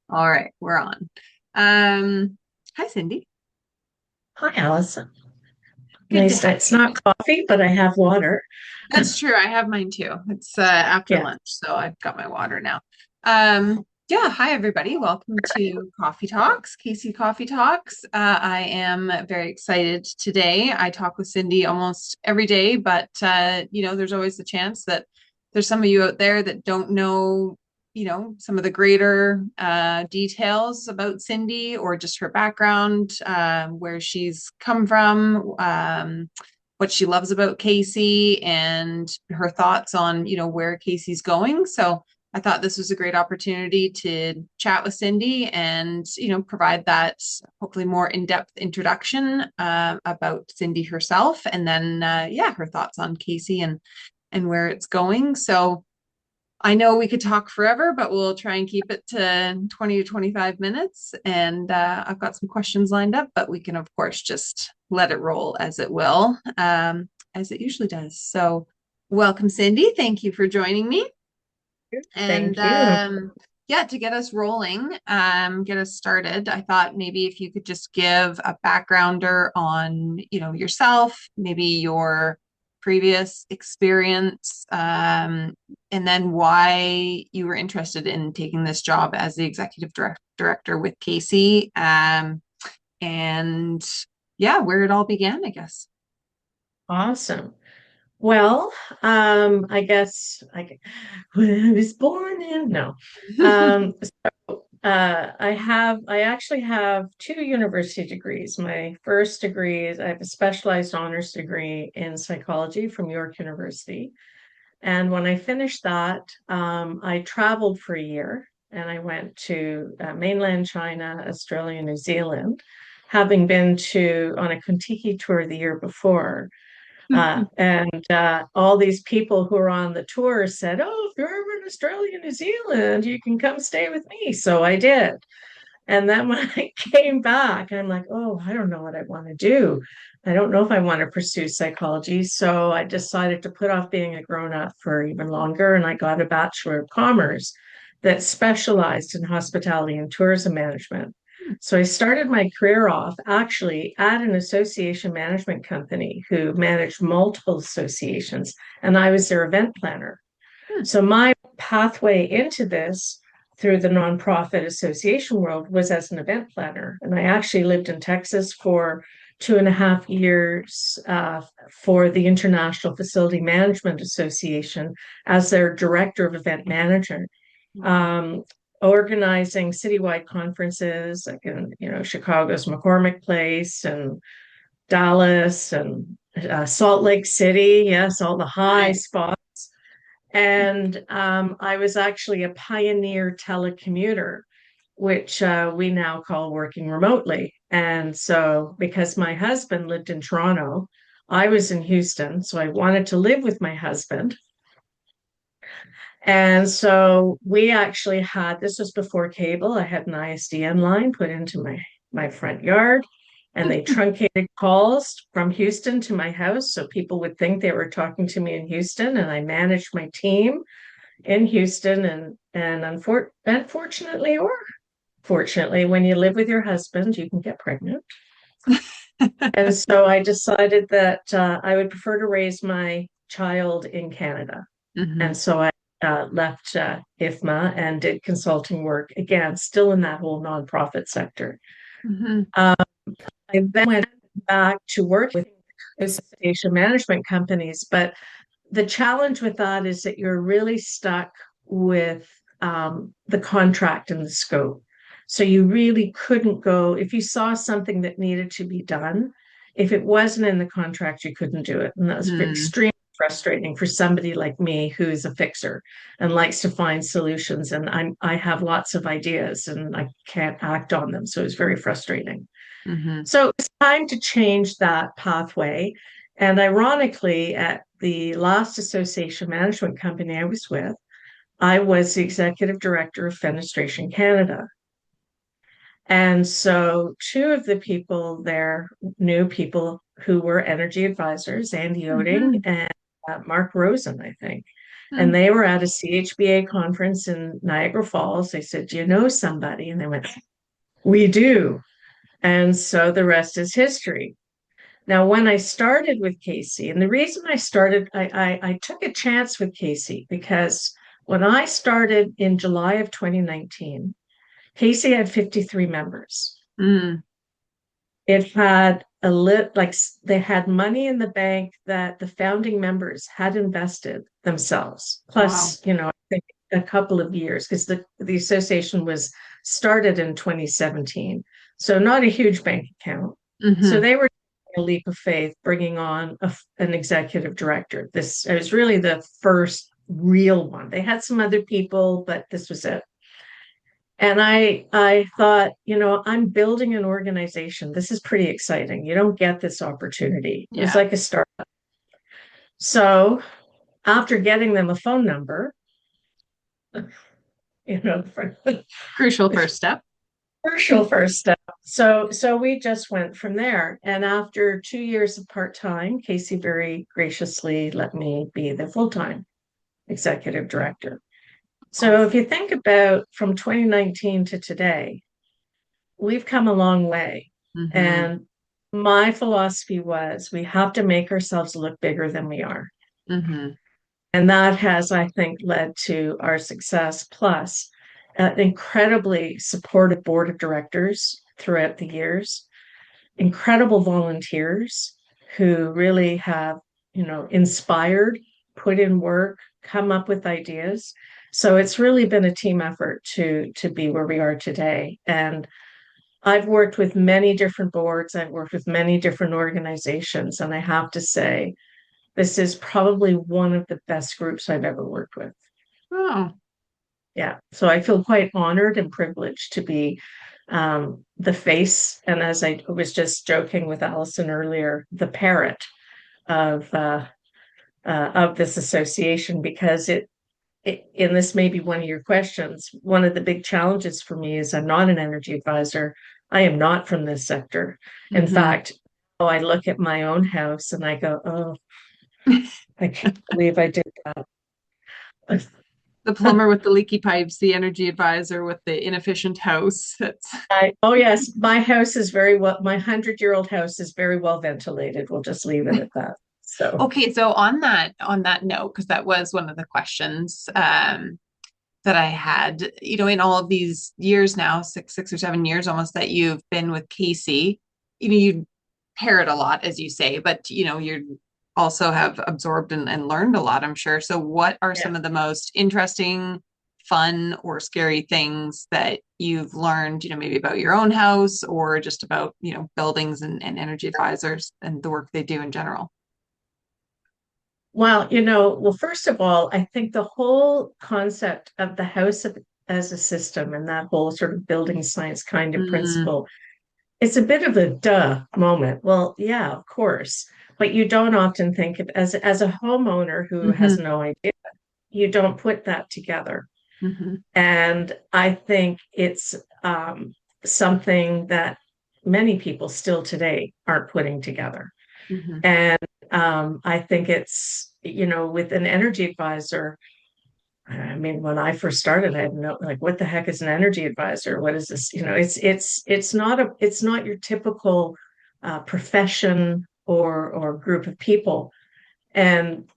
All right, we're on. Um, Hi, Cindy. Hi, Allison. Good to Nice. have It's you. not coffee, but I have water. That's true. I have mine too. It's after Yeah. lunch, so I've got my water now. Yeah, hi everybody. Welcome to Coffee Talks, Casey Coffee Talks. I am very excited today. I talk with Cindy almost every day, but there's always the chance that there's some of you out there that don't know, some of the greater details about Cindy or just her background, where she's come from. What she loves about Casey and her thoughts on, where Casey's going. So I thought this was a great opportunity to chat with Cindy and, provide that hopefully more in-depth introduction about Cindy herself, and then, yeah, her thoughts on Casey and where it's going. So I know we could talk forever, but we'll try and keep it to 20 to 25 minutes. And I've got some questions lined up, but we can, of course, just let it roll as it will, as it usually does. So, welcome, Cindy. Thank you for joining me. And Thank you. yeah, to get us rolling, get us started, I thought maybe if you could just give a backgrounder on, yourself, maybe your previous experience, and then why you were interested in taking this job as the executive director with Casey, and yeah, where it all began, I guess. Awesome. Well, I guess when I was born in, no. Um, I actually have two university degrees. My first degree is I have a specialized honors degree in psychology from York University. And when I finished that, I traveled for a year and I went to mainland China, Australia, New Zealand, having been to on a Kontiki tour the year before. And all these people who were on the tour said, "Oh, if you're ever in Australia, New Zealand, you can come stay with me." So I did. And then when I came back, I'm like, oh, I don't know what I want to do. I don't know if I want to pursue psychology. So I decided to put off being a grown up for even longer. And I got a Bachelor of Commerce that specialized in hospitality and tourism management. So I started my career off actually at an association management company who managed multiple associations, and I was their event planner. So my pathway into this through the nonprofit association world was as an event planner. And I actually lived in Texas for 2.5 years for the International Facility Management Association as their director of event manager, um, organizing citywide conferences like in Chicago's McCormick Place and Dallas and Salt Lake City. Yes, all the high Nice. spots. And I was actually a pioneer telecommuter, which we now call working remotely. And so, because my husband lived in Toronto, I was in Houston. So, I wanted to live with my husband. And so, we actually had this was before cable. I had an ISDN line put into my front yard, and they truncated calls from Houston to my house. So, people would think they were talking to me in Houston, and I managed my team in Houston, and unfortunately or fortunately, when you live with your husband, you can get pregnant. And so I decided that I would prefer to raise my child in Canada. Hmm. And so I left IFMA and did consulting work again, still in that whole nonprofit sector. Hmm. Um, I then went back to work with association management companies, but the challenge with that is that you're really stuck with the contract and the scope. So you really couldn't go, if you saw something that needed to be done, if it wasn't in the contract, you couldn't do it. And that was Hmm. extremely frustrating for somebody like me who is a fixer and likes to find solutions. And I have lots of ideas and I can't act on them. So it's very frustrating. Hmm. So it's time to change that pathway. And ironically, at the last association management company I was with, I was the executive director of Fenestration Canada. And so two of the people there knew people who were energy advisors, Andy Oding Hmm. and Mark Rosen, I think. And Hmm. they were at a CHBA conference in Niagara Falls. They said, "Do you know somebody?" And they went, "We do." And so the rest is history. Now, when I started with Casey, and the reason I started, I took a chance with Casey because when I started in July of 2019, Casey had 53 members. Mm. It had like they had money in the bank that the founding members had invested themselves, Wow. plus, I think a couple of years because the association was started in 2017. So not a huge bank account. So Hmm. they were taking a leap of faith, bringing on an executive director. This it was really the first real one. They had some other people, but this was it. And I thought, I'm building an organization. This is pretty exciting. You don't get this opportunity. It was Yeah. like a start. So after getting them a phone number, for Crucial first step. crucial first step. So we just went from there. And after 2 years of part-time, Casey very graciously let me be the full-time executive director. So if Awesome. you think about from 2019 to today, we've come a long way. Hmm. And my philosophy was we have to make ourselves look bigger than we are. Hmm. And that has, I think, led to our success, plus an incredibly supportive board of directors throughout the years, incredible volunteers who really have, inspired, put in work, come up with ideas. So it's really been a team effort to be where we are today. And I've worked with many different boards, I've worked with many different organizations, and I have to say, this is probably one of the best groups I've ever worked with. Oh. Yeah. So I feel quite honored and privileged to be the face. And as I was just joking with Allison earlier, the parrot of this association, because and this may be one of your questions, one of the big challenges for me is I'm not an energy advisor. I am not from this sector. In Hmm. fact, I look at my own house and I go, oh, I can't believe I did that. The plumber with the leaky pipes, the energy advisor with the inefficient house. That's Oh yes, my house is very well, my 100-year-old house is very well ventilated. We'll just leave it at that. So, okay. So on that note, because that was one of the questions that I had, in all of these years now, 6 or 7 years almost that you've been with Casey, you parrot a lot, as you say, but you also have absorbed and learned a lot, I'm sure. So what are yeah. some of the most interesting, fun, or scary things that you've learned, maybe about your own house or just about, buildings and energy advisors and the work they do in general? Well, first of all, I think the whole concept of the house as a system and that whole sort of building science kind of Mm, principle, it's a bit of a duh moment. Well, yeah, of course. But you don't often think of as a homeowner who has hmm. no idea, you don't put that together. Hmm. And I think it's something that many people still today aren't putting together. Hmm. And I think it's, with an energy advisor, I mean, when I first started, I had no like, what the heck is an energy advisor? What is this? It's not your typical profession or group of people. And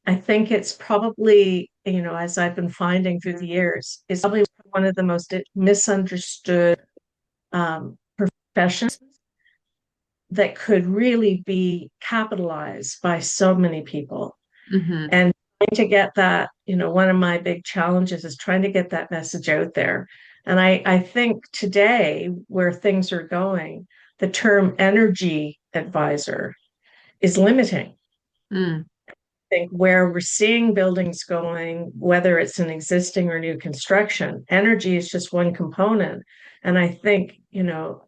I think it's probably, as I've been finding through the years, is probably one of the most misunderstood professions that could really be capitalized by so many people. Hmm. And trying to get that, one of my big challenges is trying to get that message out there. And I think today, where things are going, the term energy advisor is limiting. Mm. Think where we're seeing buildings going, whether it's an existing or new construction, energy is just one component. And I think,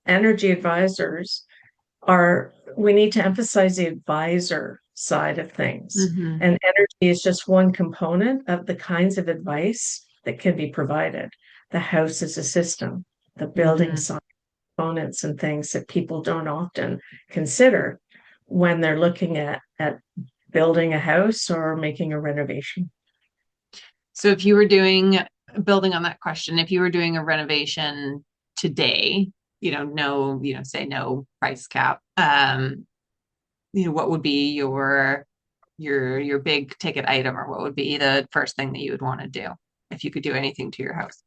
energy advisors we need to emphasize the advisor side of things. Hmm. And energy is just one component of the kinds of advice that can be provided. The house is a system, the building Hmm. side components and things that people don't often consider when they're looking at building a house or making a renovation. So if you were building on that question, if you were doing a renovation today, no, say no price cap, what would be your big ticket item, or what would be the first thing that you would want to do if you could do anything to your house?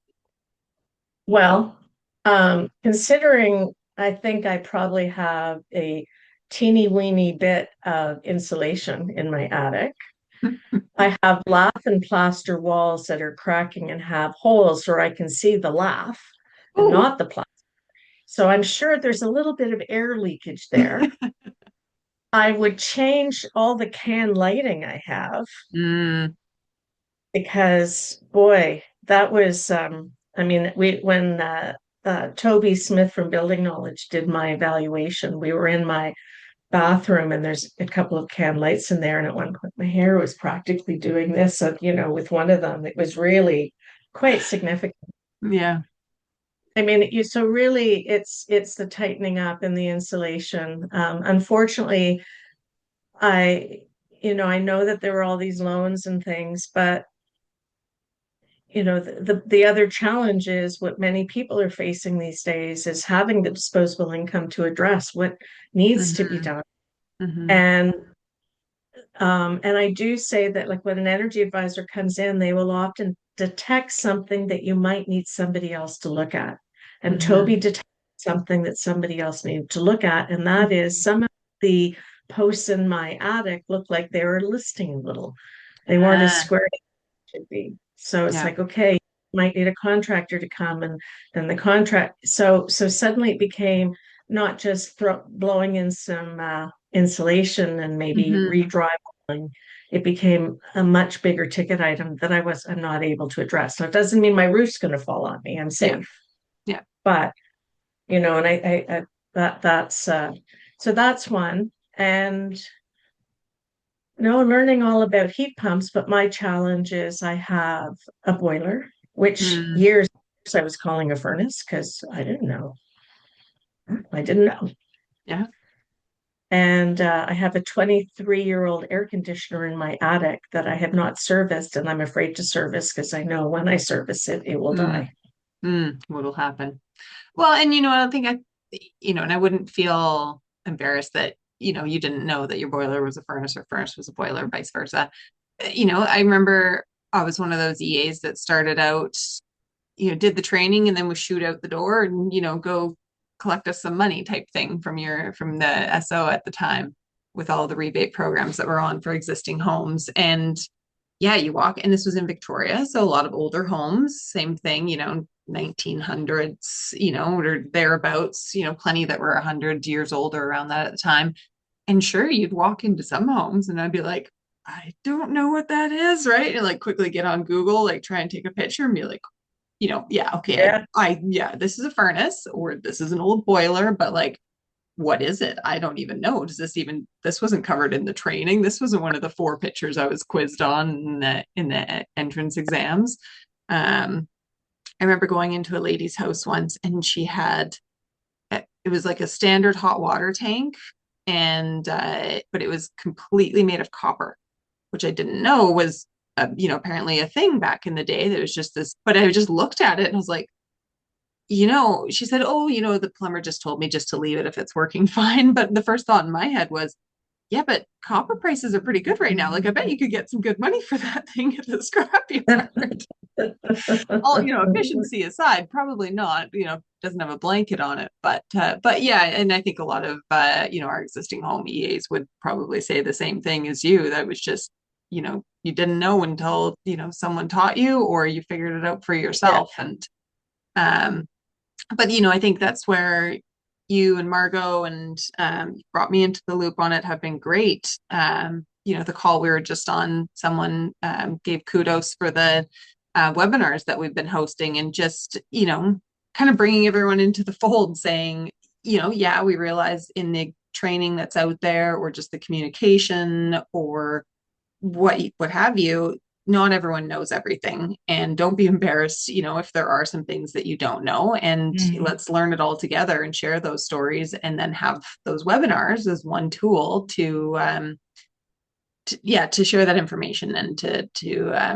Well, considering I think I probably have a teeny weeny bit of insulation in my attic. I have lath and plaster walls that are cracking and have holes where I can see the lath and Oh. not the plaster. So I'm sure there's a little bit of air leakage there. I would change all the can lighting I have Mm, because boy, that was I mean, we when Toby Smith from Building Knowledge did my evaluation, we were in my bathroom and there's a couple of can lights in there, and at one point my hair was practically doing this, with one of them. It was really quite significant. yeah. I mean, you so really it's the tightening up and the insulation. Unfortunately, I I know that there were all these loans and things, but the other challenge is what many people are facing these days is having the disposable income to address what needs to be Hmm. done. Hmm. And I do say that, like, when an energy advisor comes in, they will often detect something that you might need somebody else to look at. And Toby Hmm. detected something that somebody else needed to look at, and that is some of the posts in my attic look like they were listing a little. They weren't as Ah, square as they should be. So it's yeah. like, okay, you might need a contractor to come, and then the contract. So suddenly it became not just blowing in some insulation and maybe Hmm. redriveling. It became a much bigger ticket item that I'm not able to address. So it doesn't mean my roof's going to fall on me. I'm Yeah. safe, Yeah. but and I that's so that's one. And no, learning all about heat pumps, but my challenge is I have a boiler, which Mm, years I was calling a furnace because I didn't know. I didn't know. yeah. And I have a 23-year-old air conditioner in my attic that I have not serviced, and I'm afraid to service because I know when I service it, it will Mm, die. what'll happen? Well, and I don't think and I wouldn't feel embarrassed that, you didn't know that your boiler was a furnace or furnace was a boiler, vice versa. I remember I was one of those EAs that started out, did the training and then would shoot out the door and, go collect us some money type thing from the SO at the time with all the rebate programs that were on for existing homes. And yeah, you walk, and this was in Victoria, so a lot of older homes, same thing, 1900s, or thereabouts, plenty that were 100 years old or around that at the time. And sure, you'd walk into some homes and I'd be like, I don't know what that is, right? And like quickly get on Google, like try and take a picture and be like, yeah, okay, Yeah. yeah, this is a furnace or this is an old boiler, but like, what is it? I don't even know. This wasn't covered in the training. This wasn't one of the four pictures I was quizzed on in the entrance exams. Um, I remember going into a lady's house once and she had, it was like a standard hot water tank, and but it was completely made of copper, which I didn't know was apparently a thing back in the day. That was just this, but I just looked at it and I was like, she said, oh, the plumber just told me just to leave it if it's working fine. But the first thought in my head was, yeah, but copper prices are pretty good right now. Like, I bet you could get some good money for that thing at the scrapyard. All, efficiency aside, probably not, doesn't have a blanket on it. But yeah, and I think a lot of, our existing home EAs would probably say the same thing as you. That was just, you didn't know until, someone taught you or you figured it out for Yeah. yourself. And, um, but I think that's where you and Margot and brought me into the loop on it have been great. The call we were just on, someone gave kudos for the webinars that we've been hosting, and just kind of bringing everyone into the fold, saying, yeah, we realize in the training that's out there, or just the communication, or what have you, not everyone knows everything, and don't be embarrassed, if there are some things that you don't know, and Mhm. let's learn it all together and share those stories, and then have those webinars as one tool to share that information and to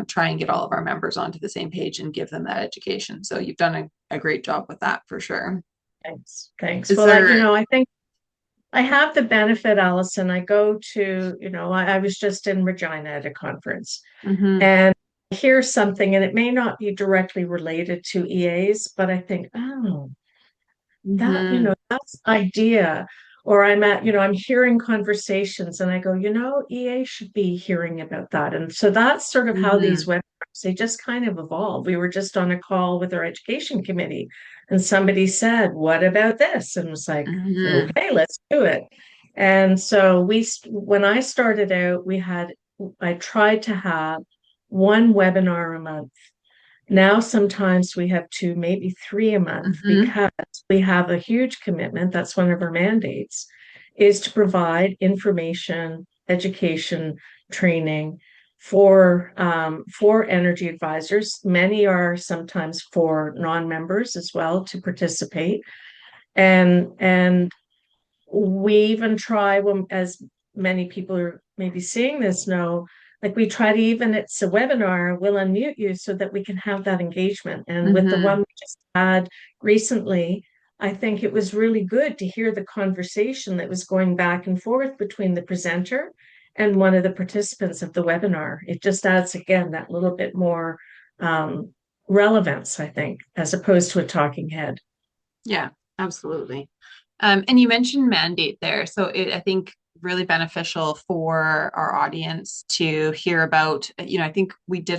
try and get all of our members onto the same page and give them that education. So you've done a great job with that for sure. Thanks. Thanks. Is Well, there? I think I have the benefit, Allison. I go to, I was just in Regina at a conference Mm-hmm, and hear something, and it may not be directly related to EAs, but I think, oh, mm-hmm, that's idea. Or I'm hearing conversations and I go, EA should be hearing about that. And so that's sort of how these mm-hmm, webinars, they just kind of evolve. We were just on a call with our education committee and somebody said, what about this? And it was like, mm-hmm, okay, let's do it. And so when I started out, I tried to have one webinar a month. Now, sometimes we have two, maybe three a month mm-hmm, because we have a huge commitment. That's one of our mandates, is to provide information, education, training for energy advisors. Many are sometimes for non-members as well to participate. And we even try when, as many people are maybe seeing this know, like we try to even it's a webinar, we'll unmute you so that we can have that engagement. And with the one mm-hmm. we just had recently, I think it was really good to hear the conversation that was going back and forth between the presenter and one of the participants of the webinar. It just adds again that little bit more um, relevance, I think, as opposed to a talking head. Yeah, absolutely. And you mentioned mandate there. So I think really beneficial for our audience to hear about, I think we did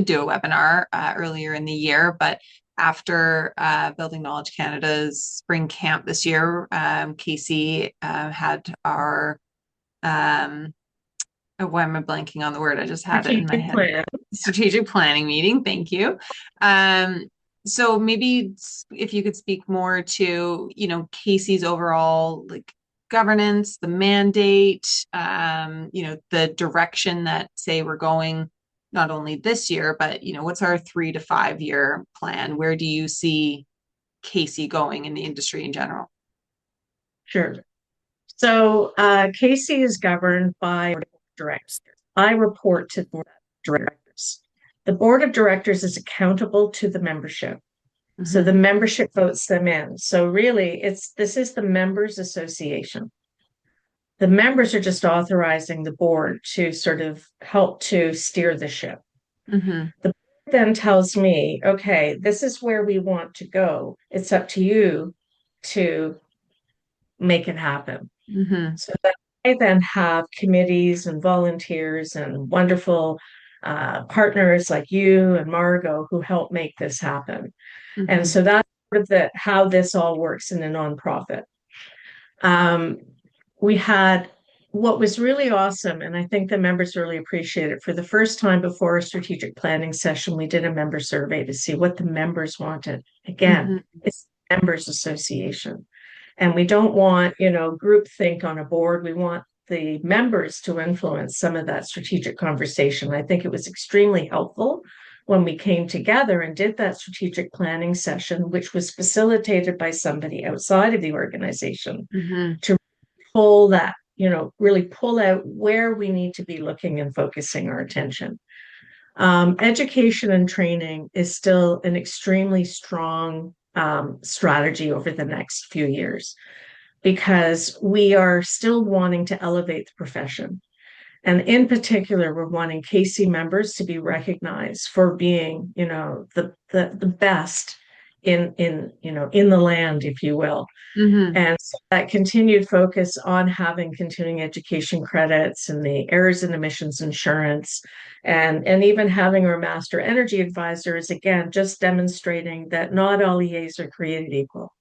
do a webinar earlier in the year, but after Building Knowledge Canada's spring camp this year, Casey had our um, why am I blanking on the word? I just had it in my Strategic head. plan. Strategic planning meeting. Thank you. Um, so maybe if you could speak more to, Casey's overall like governance, the mandate, the direction that say we're going not only this year, but what's our 3 to 5 year plan? Where do you see Casey going in the industry in general? Sure. So Casey is governed by directors. I report to the board of directors. The board of directors is accountable to the membership. So Hmm. the membership votes them in. So really this is the members association. The members are just authorizing the board to sort of help to steer the ship. Hmm. The board then tells me, okay, this is where we want to go. It's up to you to make it happen. Hmm. So that I then have committees and volunteers and wonderful partners like you and Margot who help make this happen. And Hmm. so that's sort of how this all works in a nonprofit. Um, we had what was really awesome, and I think the members really appreciate it. For the first time before a strategic planning session, we did a member survey to see what the members wanted. Again, Hmm. it's members association. And we don't want, groupthink on a board. We want the members to influence some of that strategic conversation. I think it was extremely helpful when we came together and did that strategic planning session, which was facilitated by somebody outside of the organization Hmm. to pull that, really pull out where we need to be looking and focusing our attention. Education and training is still an extremely strong strategy over the next few years because we are still wanting to elevate the profession. And in particular, we're wanting KC members to be recognized for being, the best in the land, if you will. Hmm. And so that continued focus on having continuing education credits and the errors and emissions insurance and even having our master energy advisors, again, just demonstrating that not all EAs are created equal.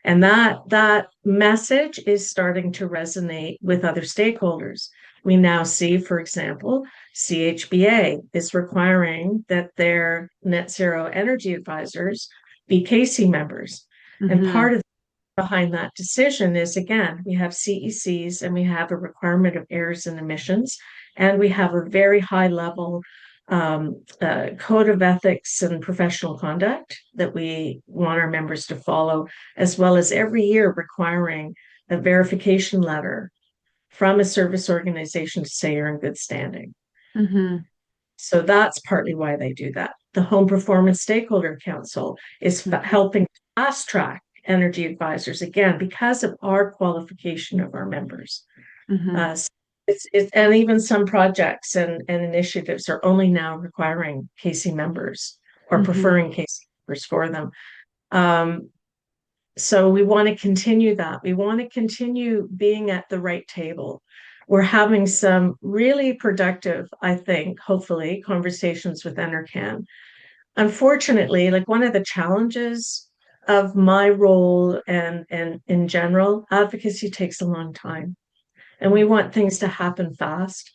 And that message is starting to resonate with other stakeholders. We now see, for example, CHBA is requiring that their net zero energy advisors be KC members. And Hmm. part of behind that decision is again, we have CECs and we have a requirement of errors and emissions, and we have a very high level code of ethics and professional conduct that we want our members to follow, as well as every year requiring a verification letter from a service organization to say you're in good standing. Mm-hmm. So that's partly why they do that. The Home Performance Stakeholder Council is Mm-hmm. helping fast track energy advisors again because of our qualification of our members. Mm-hmm. So and even some projects and initiatives are only now requiring CACEA members or Mm-hmm. preferring CACEA members for them. Um, so we want to continue that. We want to continue being at the right table. We're having some really productive, I think, hopefully, conversations with NRCan. Unfortunately, like one of the challenges of my role and in general, advocacy takes a long time. And we want things to happen fast,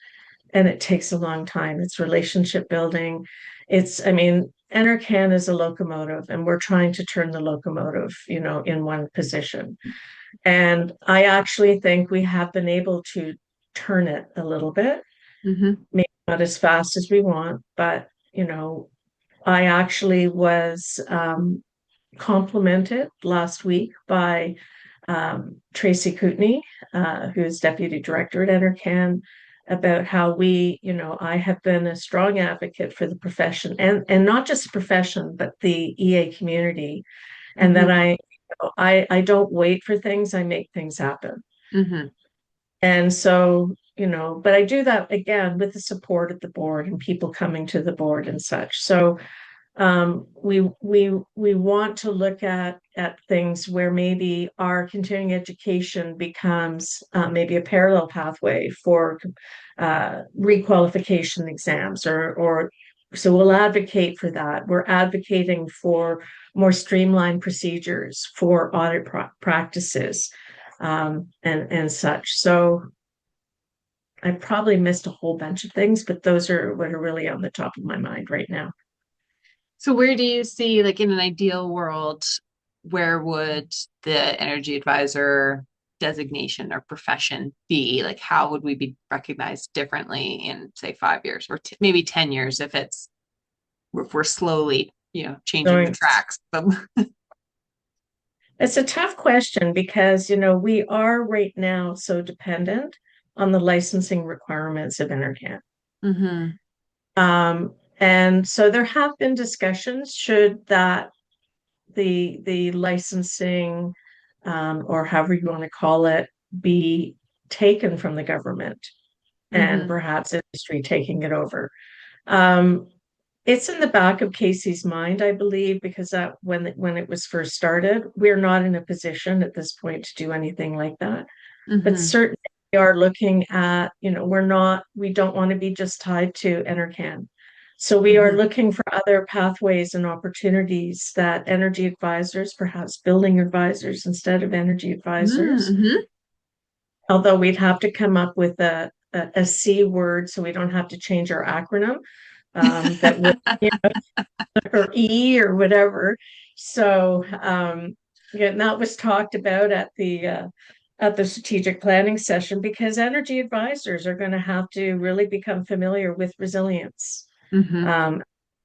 and it takes a long time. It's relationship building. I mean, NRCan is a locomotive, and we're trying to turn the locomotive, in one position. And I actually think we have been able to turn it a little bit, Mm-hmm. maybe not as fast as we want, but, I actually was complimented last week by Tracy Kootenay, who's deputy director at NRCan, about how I have been a strong advocate for the profession and not just the profession, but the EA community, and that Mm-hmm. I don't wait for things, I make things happen. Mm-hmm. And so, but I do that again with the support of the board and people coming to the board and such. So we want to look at things where maybe our continuing education becomes maybe a parallel pathway for requalification exams or so we'll advocate for that. We're advocating for more streamlined procedures for audit practices and such. So I probably missed a whole bunch of things, but those are what are really on the top of my mind right now. So where do you see, like in an ideal world, where would the energy advisor designation or profession be? Like how would we be recognized differently in, say, 5 years or maybe 10 years if we're slowly, changing the Going tracks? But It's a tough question because, we are right now so dependent on the licensing requirements of Enercan. mm-hmm. And so there have been discussions should that the licensing or however you want to call it be taken from the government and Mm-hmm. perhaps industry taking it over. Um, it's in the back of Casey's mind, I believe, because that when it was first started, we're not in a position at this point to do anything like that. But Mm-hmm. certainly we are looking at, we don't want to be just tied to Enercan. So we are Mm-hmm. looking for other pathways and opportunities that energy advisors, perhaps building advisors instead of energy advisors, Mm-hmm. although we'd have to come up with a C word so we don't have to change our acronym that would or E or whatever. So yeah, and that was talked about at the strategic planning session because energy advisors are going to have to really become familiar with resilience, Mm-hmm. um,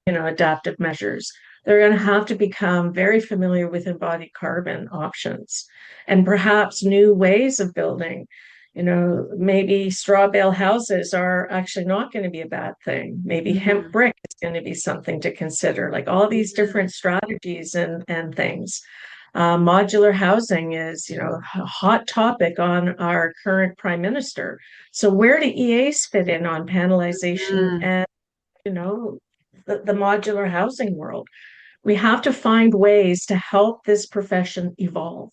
adaptive measures. They're going to have to become very familiar with embodied carbon options and perhaps new ways of building. Maybe straw bale houses are actually not going to be a bad thing. Maybe hemp Mm-hmm. brick is going to be something to consider, like all these Mm-hmm. different strategies and things. Modular housing is, a hot topic on our current prime minister. So where do EAs fit in on panelization Mm-hmm. and, you know, the modular housing world? We have to find ways to help this profession evolve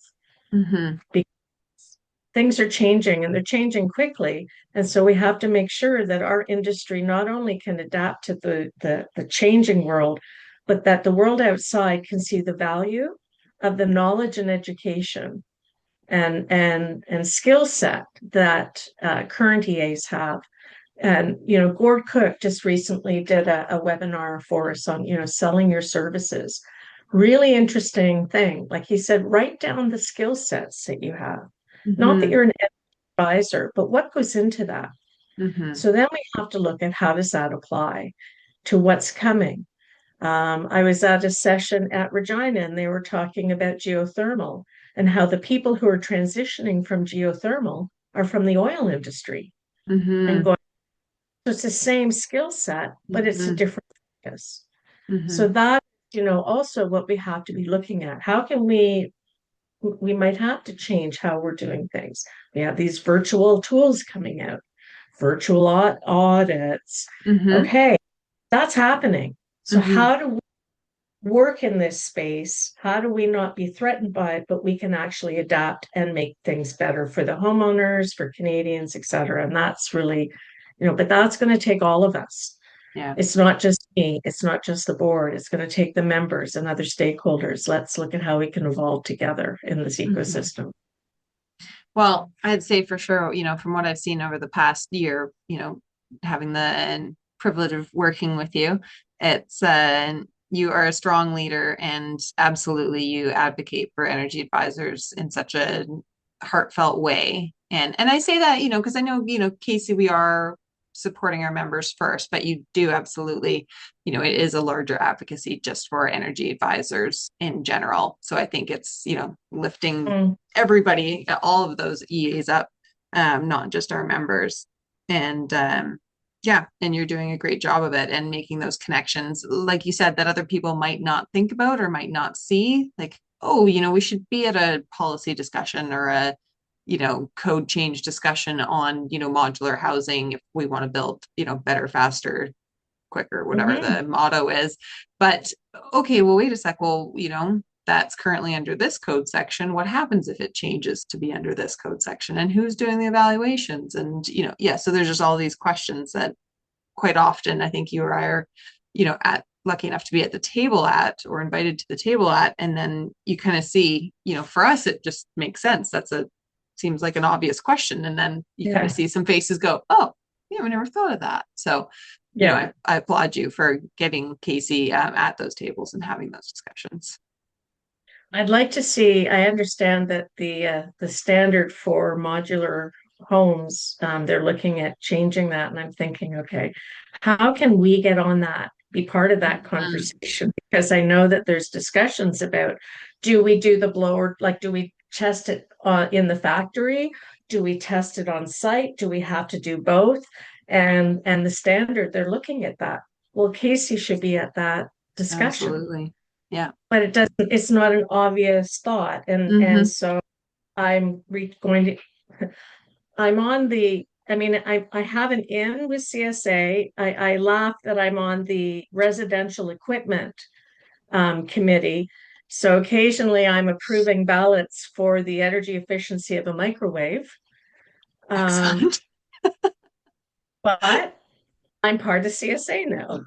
Mm-hmm. because things are changing and they're changing quickly. And so we have to make sure that our industry not only can adapt to the changing world, but that the world outside can see the value of the knowledge and education and skill set that current EAs have. And Gord Cook just recently did a webinar for us on selling your services. Really interesting thing. Like he said, write down the skill sets that you have. Not that Mm-hmm. you're an advisor, but what goes into that. Mm-hmm. So then we have to look at how does that apply to what's coming. I was at a session at Regina and they were talking about geothermal and how the people who are transitioning from geothermal are from the oil industry and Mm-hmm. going. So it's the same skill set, but it's a Mm-hmm. different focus. So Mm-hmm. that, also what we have to be looking at. How can we might have to change how we're doing things. We have these virtual tools coming out, virtual audits. Mm-hmm. Okay, that's happening. So Mm-hmm. how do we work in this space? How do we not be threatened by it, but we can actually adapt and make things better for the homeowners, for Canadians, et cetera? And that's really, but that's going to take all of us. Yeah. It's not just me, it's not just the board, it's going to take the members and other stakeholders. Let's look at how we can evolve together in this Mm-hmm. ecosystem. Well, I'd say for sure, from what I've seen over the past year, having the privilege of working with you, it's you are a strong leader and absolutely you advocate for energy advisors in such a heartfelt way. And I say that, because I know, Casey, we are supporting our members first, but you do absolutely, it is a larger advocacy just for energy advisors in general. So I think it's, lifting Mm, everybody, all of those EAs up, not just our members. And yeah, and you're doing a great job of it and making those connections, like you said, that other people might not think about or might not see. Like, oh, we should be at a policy discussion or a code change discussion on modular housing if we want to build better, faster, quicker, whatever mhm. the motto is. But okay, well, wait a sec. Well, that's currently under this code section. What happens if it changes to be under this code section? And who's doing the evaluations? And, yeah, so there's just all these questions that quite often I think you or I are, at lucky enough to be at the table at or invited to the table at. And then you kind of see, for us, it just makes sense. Seems like an obvious question. And then you kind of Yeah, see some faces go, oh, yeah, we never thought of that. So yeah. I applaud you for getting Casey at those tables and having those discussions. I'd like to see, I understand that the standard for modular homes, they're looking at changing that. And I'm thinking, okay, how can we get on that, be part of that Mhm. conversation? Because I know that there's discussions about, do we do the blower, like, do we test it in the factory? Do we test it on site? Do we have to do both? And the standard, they're looking at that. Well, Casey should be at that discussion, Absolutely. Yeah. but it's not an obvious thought. And Hmm. so going to I'm on the I mean, I have an in with CSA. I laugh that I'm on the residential equipment committee. So occasionally I'm approving ballots for the energy efficiency of a microwave. Um, Excellent. but I'm part of CSA now. Well,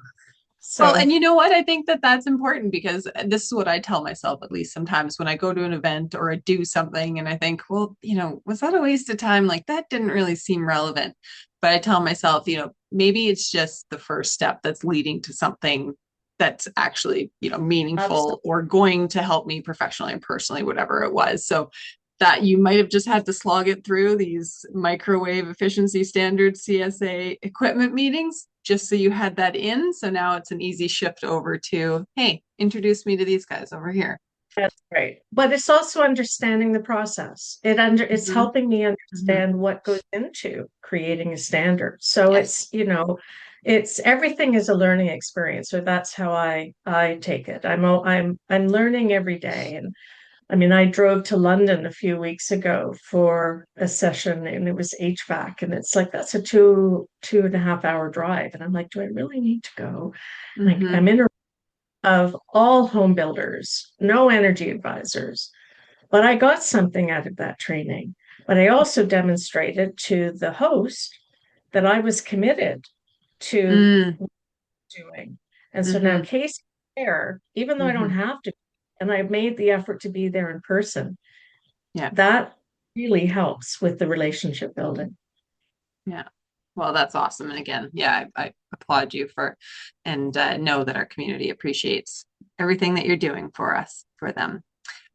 So and you know what? I think that that's important because this is what I tell myself, at least sometimes when I go to an event or I do something and I think, well, was that a waste of time? Like that didn't really seem relevant. But I tell myself, maybe it's just the first step that's leading to something that's actually, absolutely. meaningful or going to help me professionally and personally, whatever it was. So that you might have just had to slog it through these microwave efficiency standards CSA equipment meetings just so you had that in. So now it's an easy shift over to, hey, introduce me to these guys over here. That's right. But it's also understanding the process. It's Mm-hmm. helping me Mm-hmm. understand what goes into creating a standard. So Yes. it's everything is a learning experience. So that's how I take it. I'm learning every day. And I mean, I drove to London a few weeks ago for a session and it was HVAC. And it's like that's a 2.5 hour drive. And I'm like, do I really need to go? Like Mm-hmm. I'm in a of all home builders, no energy advisors. But I got something out of that training. But I also demonstrated to the host that I was committed to Mm. doing. And so now Mm-hmm. Casey there, even though I don't Mm-hmm. have to, and I made the effort to be there in person, Yeah. that really helps with the relationship building. Yeah. Well, that's awesome. And again, yeah, I applaud you for and know that our community appreciates everything that you're doing for us, for them.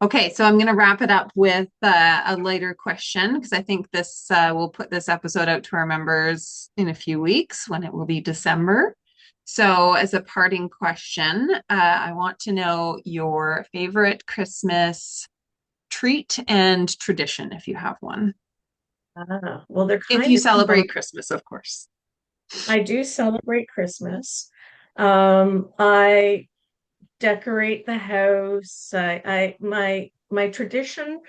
Okay, so I'm going to wrap it up with a lighter question because I think this we'll put this episode out to our members in a few weeks when it will be December. So, as a parting question, I want to know your favorite Christmas treat and tradition if you have one. Well, they're If kind you of combined. celebrate Christmas, of course. I do celebrate Christmas. I decorate the house. My tradition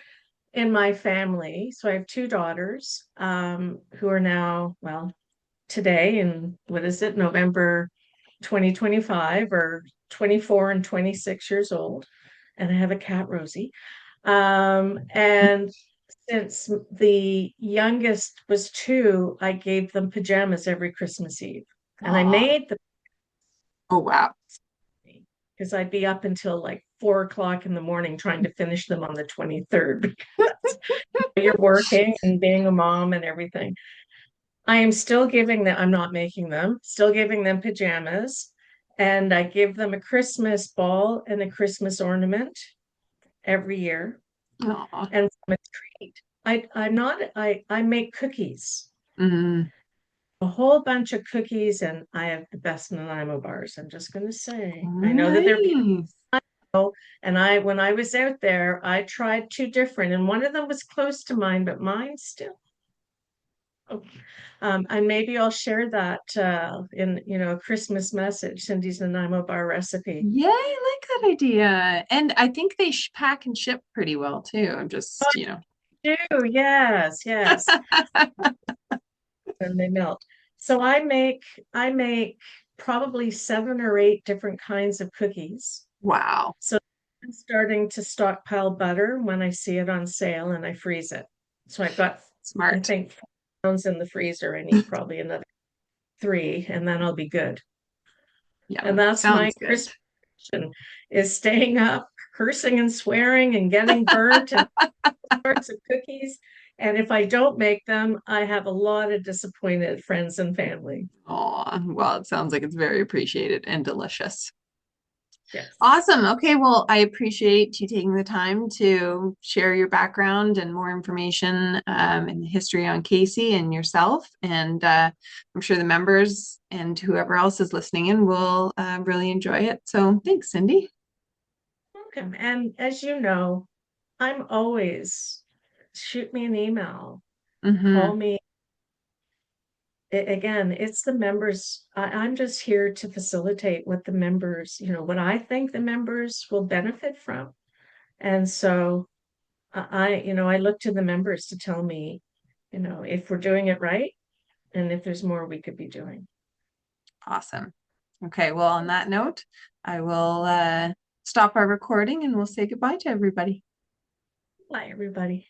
in my family. So I have two daughters, who are now, well, today in what is it, November 2025, or 24 and 26 years old. And I have a cat, Rosie. And since the youngest was two, I gave them pajamas every Christmas Eve. And I Aw. made the Oh, wow. because I'd be up until like 4 o'clock in the morning trying to finish them on the 23rd. You're working and being a mom and everything. I am still giving them, I'm not making them, still giving them pajamas. And I give them a Christmas ball and a Christmas ornament every year. Aw. And from a treat. I'm not, I make cookies, Mm. a whole bunch of cookies, and I have the best Nanaimo bars. I'm just going to Oh, say, I know that they're nice. beautiful. And when I was out there, I tried two different, and one of them was close to mine, but mine still. Oh, and maybe I'll share that in a Christmas message, Cindy's Nanaimo bar recipe. Yeah, I like that idea. And I think they pack and ship pretty well too. I'm just, Oh, yes, yes, and they melt. So I make probably 7 or 8 different kinds of cookies. Wow. So I'm starting to stockpile butter when I see it on sale, and I freeze it. So I've got, I Smart. think, 4 pounds in the freezer. I need probably another three, and then I'll be good. And Yum. that's my Sounds good. Christmas tradition, is staying up, cursing and swearing and getting burnt and sorts of cookies. And if I don't make them, I have a lot of disappointed friends and family. Aw, well, it sounds like it's very appreciated and delicious. Yes. Awesome. Okay, well, I appreciate you taking the time to share your background and more information and the history on Casey and yourself. And I'm sure the members and whoever else is listening in will really enjoy it. So thanks, Cindy. Welcome. And as you know, I'm always, shoot me an email, Hmm. call me. Again, it's the members. I'm just here to facilitate what the members, what I think the members will benefit from. And so I look to the members to tell me, if we're doing it right and if there's more we could be doing. Awesome. Okay, well, on that note, I will stop our recording and we'll say goodbye to everybody. Bye, everybody.